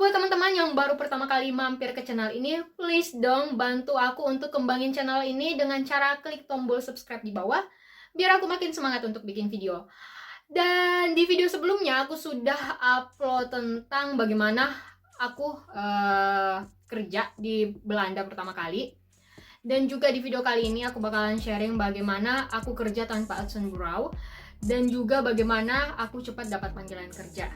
Buat teman-teman yang baru pertama kali mampir ke channel ini, please dong bantu aku untuk kembangin channel ini dengan cara klik tombol subscribe di bawah, biar aku makin semangat untuk bikin video. Dan di video sebelumnya aku sudah upload tentang bagaimana aku kerja di Belanda pertama kali. Dan juga di video kali ini aku bakalan sharing bagaimana aku kerja tanpa uitzendbureau dan juga bagaimana aku cepat dapat panggilan kerja.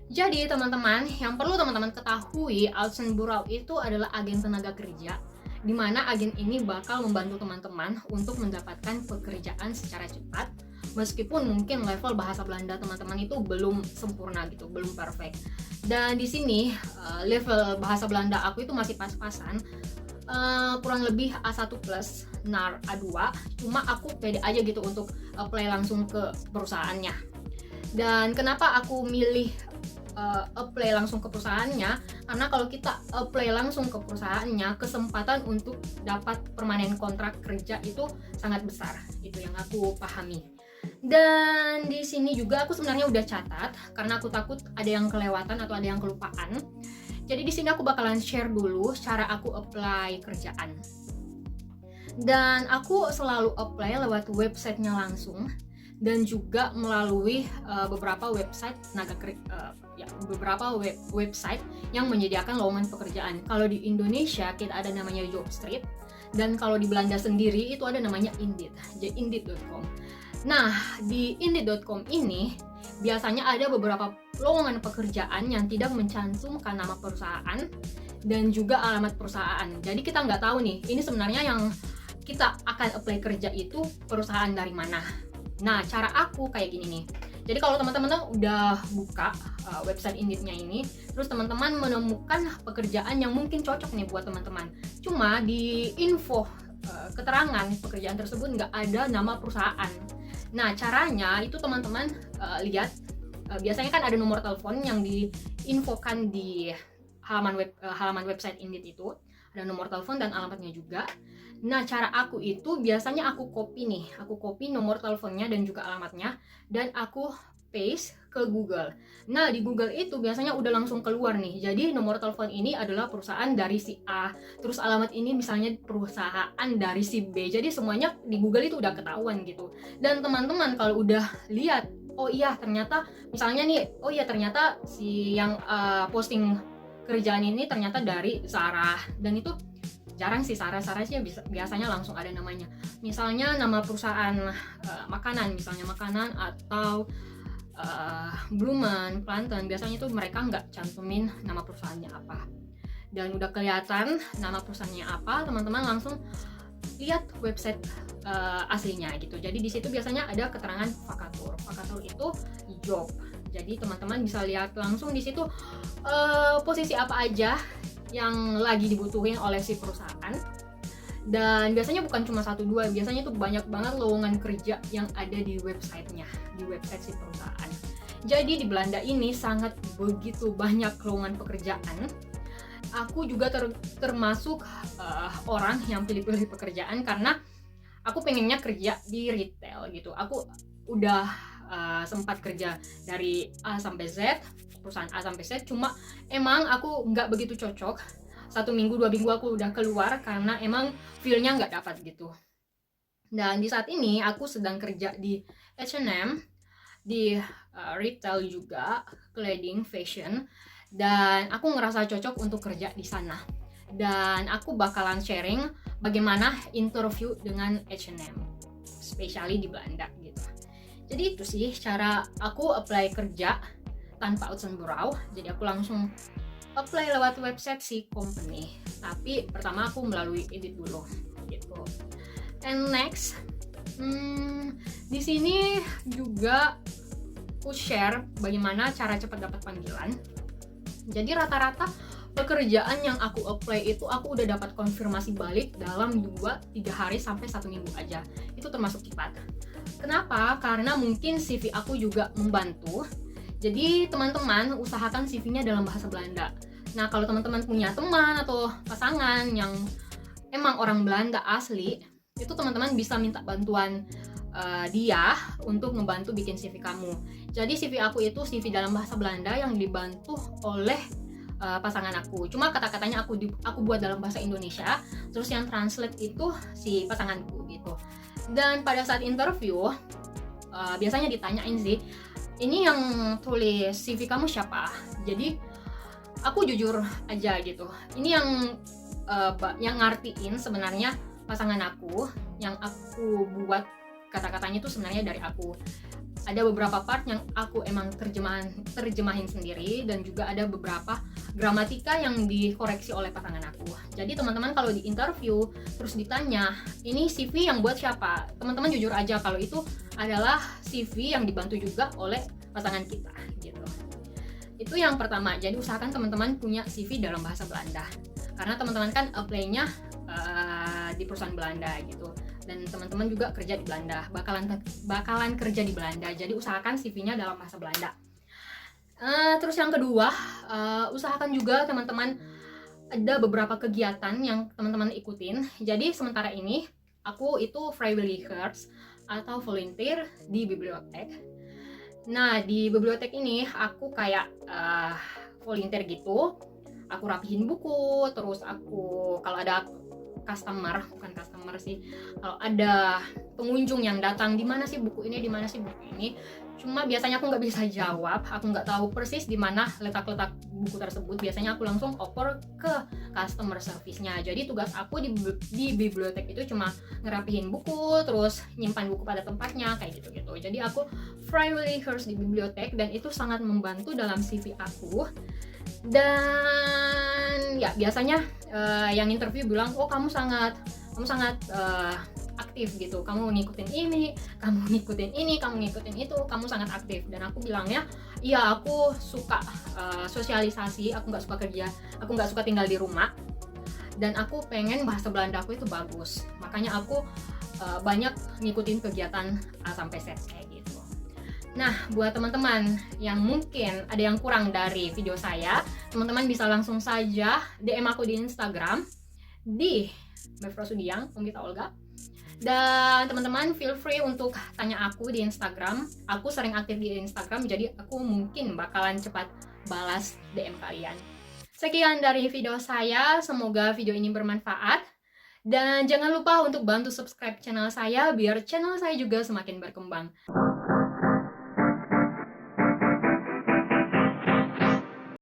Jadi teman-teman, yang perlu teman-teman ketahui, uitzendbureau itu adalah agen tenaga kerja, di mana agen ini bakal membantu teman-teman untuk mendapatkan pekerjaan secara cepat, meskipun mungkin level bahasa Belanda teman-teman itu belum sempurna gitu, belum perfect. Dan di sini level bahasa Belanda aku itu masih pas-pasan, kurang lebih A1 plus, NAR A2, cuma aku pede aja gitu untuk apply langsung ke perusahaannya. Dan kenapa aku milih apply langsung ke perusahaannya, karena kalau kita apply langsung ke perusahaannya, kesempatan untuk dapat permanen kontrak kerja itu sangat besar. Itu yang aku pahami. Dan di sini juga aku sebenarnya udah catat karena aku takut ada yang kelewatan atau ada yang kelupaan. Jadi di sini aku bakalan share dulu cara aku apply kerjaan. Dan aku selalu apply lewat websitenya langsung dan juga melalui beberapa website website yang menyediakan lowongan pekerjaan. Kalau di Indonesia kita ada namanya Jobstreet, dan kalau di Belanda sendiri itu ada namanya Indeed, indeed.com. Nah, di indeed.com ini biasanya ada beberapa lowongan pekerjaan yang tidak mencantumkan nama perusahaan dan juga alamat perusahaan. Jadi kita nggak tahu nih, ini sebenarnya yang kita akan apply kerja itu perusahaan dari mana. Nah, cara aku kayak gini nih. Jadi kalau teman-teman udah buka website Indeed-nya ini, terus teman-teman menemukan pekerjaan yang mungkin cocok nih buat teman-teman. Cuma di info keterangan pekerjaan tersebut nggak ada nama perusahaan. Nah, caranya itu teman-teman lihat, biasanya kan ada nomor telepon yang diinfokan di halaman website Indeed itu. Ada nomor telepon dan alamatnya juga. Nah, cara aku itu biasanya aku copy nomor teleponnya dan juga alamatnya, dan aku paste ke Google. Nah, di Google itu biasanya udah langsung keluar nih. Jadi nomor telepon ini adalah perusahaan dari si A, terus alamat ini misalnya perusahaan dari si B. Jadi semuanya di Google itu udah ketahuan gitu. Dan teman-teman kalau udah lihat, oh iya ternyata misalnya nih, oh iya ternyata si yang posting kerjaan ini ternyata dari Sarah, dan itu jarang sih Sarah sih biasanya langsung ada namanya, misalnya nama perusahaan makanan atau Blumen, Planten, biasanya tuh mereka nggak cantumin nama perusahaannya apa. Dan udah kelihatan nama perusahaannya apa, teman-teman langsung lihat website aslinya gitu. Jadi di situ biasanya ada keterangan vakatur itu job. Jadi teman-teman bisa lihat langsung di situ posisi apa aja yang lagi dibutuhin oleh si perusahaan. Dan biasanya bukan cuma 1-2, biasanya tuh banyak banget lowongan kerja yang ada di websitenya, di website si perusahaan. Jadi di Belanda ini sangat begitu banyak lowongan pekerjaan. Aku juga termasuk orang yang pilih-pilih pekerjaan karena aku pengennya kerja di retail gitu. Aku udah sempat kerja dari A sampai Z, perusahaan A sampai Z, cuma emang aku nggak begitu cocok. 1 minggu 2 minggu aku udah keluar karena emang feel-nya nggak dapat gitu. Dan di saat ini aku sedang kerja di H&M, di retail juga, clothing, fashion, dan aku ngerasa cocok untuk kerja di sana. Dan aku bakalan sharing bagaimana interview dengan H&M, especially di Belanda gitu. Jadi itu sih cara aku apply kerja tanpa uitzendbureau. Jadi aku langsung apply lewat website si company. Tapi pertama aku melalui Indeed dulu gitu. And next, di sini juga aku share bagaimana cara cepat dapat panggilan. Jadi rata-rata pekerjaan yang aku apply itu aku udah dapat konfirmasi balik dalam 2-3 hari sampai 1 minggu aja. Itu termasuk cepat. Kenapa? Karena mungkin CV aku juga membantu. Jadi teman-teman usahakan CV-nya dalam bahasa Belanda. Nah, kalau teman-teman punya teman atau pasangan yang emang orang Belanda asli, itu teman-teman bisa minta bantuan dia untuk membantu bikin CV kamu. Jadi CV aku itu CV dalam bahasa Belanda yang dibantu oleh pasangan aku. Cuma kata-katanya aku buat dalam bahasa Indonesia, terus yang translate itu si pasanganku gitu. Dan pada saat interview biasanya ditanyain sih, ini yang tulis CV kamu siapa? Jadi aku jujur aja gitu. Ini yang ngartiin sebenarnya pasangan aku, yang aku buat kata-katanya itu sebenarnya dari aku. Ada beberapa part yang aku emang terjemahin sendiri, dan juga ada beberapa gramatika yang dikoreksi oleh pasangan aku. Jadi teman-teman kalau di interview terus ditanya, ini CV yang buat siapa? Teman-teman jujur aja kalau itu adalah CV yang dibantu juga oleh pasangan kita gitu. Itu yang pertama. Jadi usahakan teman-teman punya CV dalam bahasa Belanda. Karena teman-teman kan apply-nya di perusahaan Belanda gitu. Dan teman-teman juga kerja di Belanda, bakalan kerja di Belanda. Jadi usahakan CV-nya dalam bahasa Belanda. Terus yang kedua, usahakan juga teman-teman ada beberapa kegiatan yang teman-teman ikutin. Jadi sementara ini aku itu vrijwilligers atau volunteer di bibliotek. Nah di bibliotek ini aku kayak volunteer gitu. Aku rapihin buku, terus aku kalau ada bukan customer sih, kalau ada pengunjung yang datang, di mana sih buku ini, di mana sih buku ini, cuma biasanya aku nggak bisa jawab, aku nggak tahu persis di mana letak-letak buku tersebut. Biasanya aku langsung oper ke customer service-nya. Jadi tugas aku di bibliotek itu cuma ngerapihin buku, terus nyimpan buku pada tempatnya kayak gitu-gitu. Jadi aku vrijwilligers di bibliotek, dan itu sangat membantu dalam CV aku. Dan ya biasanya yang interview bilang, oh kamu sangat aktif gitu, kamu ngikutin ini, kamu ngikutin itu, kamu sangat aktif. Dan aku bilangnya, iya aku suka sosialisasi, aku nggak suka kerja, aku nggak suka tinggal di rumah, dan aku pengen bahasa Belanda aku itu bagus. Makanya aku banyak ngikutin kegiatan A sampai Z kayak gitu. Nah, buat teman-teman yang mungkin ada yang kurang dari video saya, teman-teman bisa langsung saja DM aku di Instagram di @mevrosudiang, Umbita Olga. Dan teman-teman feel free untuk tanya aku di Instagram. Aku sering aktif di Instagram, jadi aku mungkin bakalan cepat balas DM kalian. Sekian dari video saya, semoga video ini bermanfaat. Dan jangan lupa untuk bantu subscribe channel saya biar channel saya juga semakin berkembang.